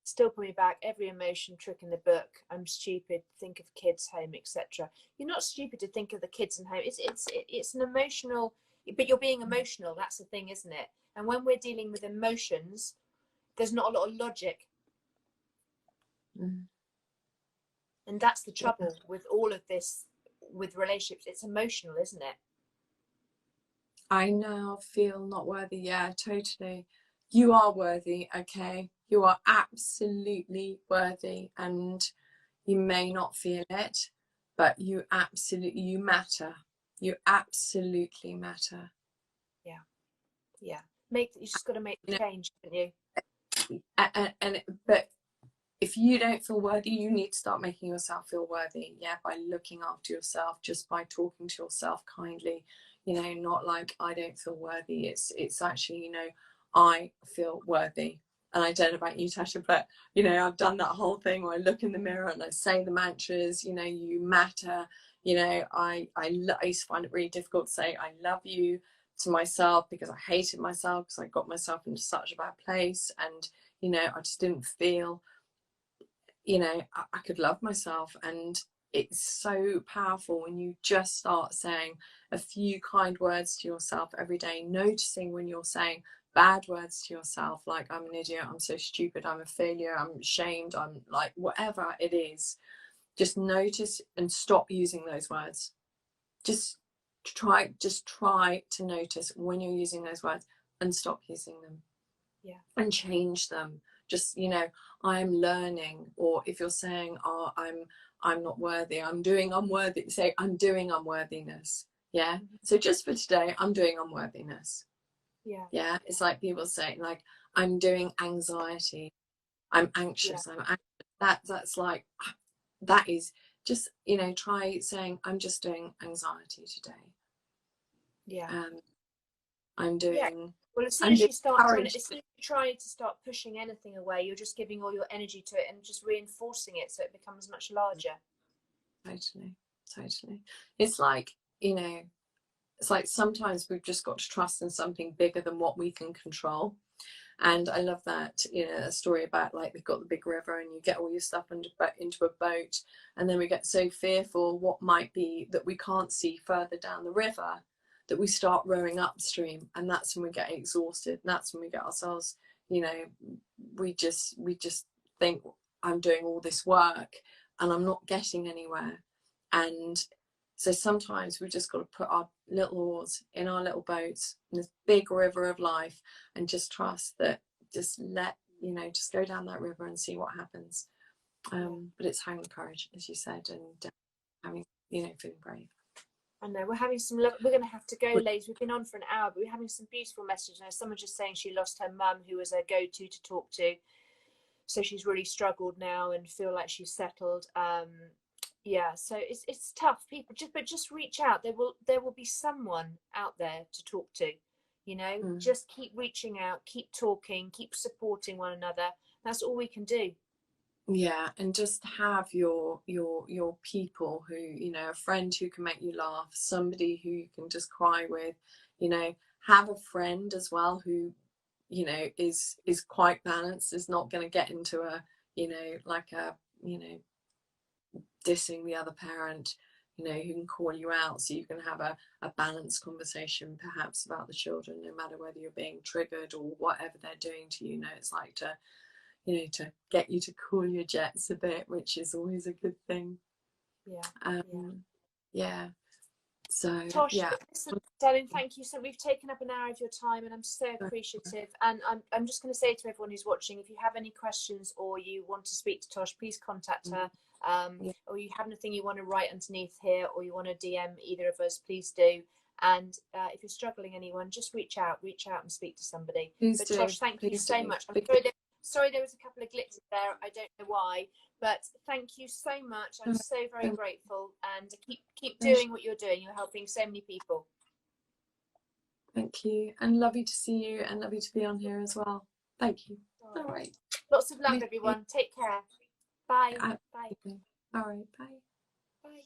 still put me back, every emotion trick in the book. I'm stupid, think of kids, home, etc. You're not stupid to think of the kids and home. It's an emotional, but you're being emotional. That's the thing, isn't it? And when we're dealing with emotions, there's not a lot of logic. And that's the trouble with all of this, with relationships. It's emotional, isn't it? I now feel not worthy. Yeah, totally. You are worthy, okay? You are absolutely worthy, and you may not feel it, but you matter. You absolutely matter. Yeah. You just got to make the change, haven't you? But if you don't feel worthy, you need to start making yourself feel worthy. Yeah, by looking after yourself, just by talking to yourself kindly. You know, not like, I don't feel worthy. It's actually, you know, I feel worthy. And I don't know about you, Tasha, but, you know, I've done that whole thing where I look in the mirror and I say the mantras, you know, you matter. You know, I used to find it really difficult to say I love you to myself, because I hated myself, because I got myself into such a bad place. And, you know, I just didn't feel, you know, I could love myself. And it's so powerful when you just start saying a few kind words to yourself every day, noticing when you're saying bad words to yourself, like I'm an idiot, I'm so stupid, I'm a failure, I'm ashamed, I'm like, whatever it is, just notice and stop using those words. Just try to notice when you're using those words and stop using them. Yeah. And change them. Just, you know, I'm learning. Or if you're saying, oh, I'm not worthy, I'm doing unworthy, say I'm doing unworthiness. Yeah. So just for today, I'm doing unworthiness. Yeah. It's like people say, like, I'm doing anxiety, I'm anxious, I'm anxious. That's like, that is just, you know, try saying I'm just doing anxiety today. I'm doing. Well, as soon I'm as doing you start trying, courage. as soon as you try to start pushing anything away, you're just giving all your energy to it and just reinforcing it, so it becomes much larger. Totally, totally. It's like, you know, it's like sometimes we've just got to trust in something bigger than what we can control. And I love that, you know, a story about like we've got the big river and you get all your stuff into a boat, and then we get so fearful what might be that we can't see further down the river that we start rowing upstream, and that's when we get exhausted, and that's when we get ourselves, you know, we just think, I'm doing all this work and I'm not getting anywhere. And so sometimes we've just got to put our little oars in our little boats in this big river of life and just trust that, just let, you know, just go down that river and see what happens. But it's having courage, as you said, and having, you know, feeling brave. I know we're having some. We're going to have to go, ladies. We've been on for an hour, but we're having some beautiful messages. Now, someone just saying she lost her mum, who was a go-to to talk to, so she's really struggled now and feel like she's settled. Yeah, so it's tough. People just reach out. There will be someone out there to talk to. You know, just keep reaching out, keep talking, keep supporting one another. That's all we can do. Yeah, and just have your people who, you know, a friend who can make you laugh, somebody who you can just cry with, you know, have a friend as well who, you know, is quite balanced, is not going to get into a, you know, like a, you know, dissing the other parent, you know, who can call you out, so you can have a balanced conversation perhaps about the children, no matter whether you're being triggered or whatever they're doing to you. You know, it's like to, you know, to get you to cool your jets a bit, which is always a good thing. Yeah. So Tosh, yeah, listen, darling, thank you. So we've taken up an hour of your time, and I'm so appreciative. And I'm just going to say to everyone who's watching, if you have any questions or you want to speak to Tosh, please contact her. Or you have anything you want to write underneath here, or you want to DM either of us, please do. And if you're struggling, anyone, just reach out and speak to somebody. Please but do. Tosh, thank you so much. I'm sorry there was a couple of glitches there. I don't know why, but thank you so much. I'm so very grateful, and keep doing what you're doing. You're helping so many people. Thank you, and lovely to see you, and lovely to be on here as well. Thank you. All right. Lots of love, everyone. Take care. Bye. Bye. All right. Bye. Bye.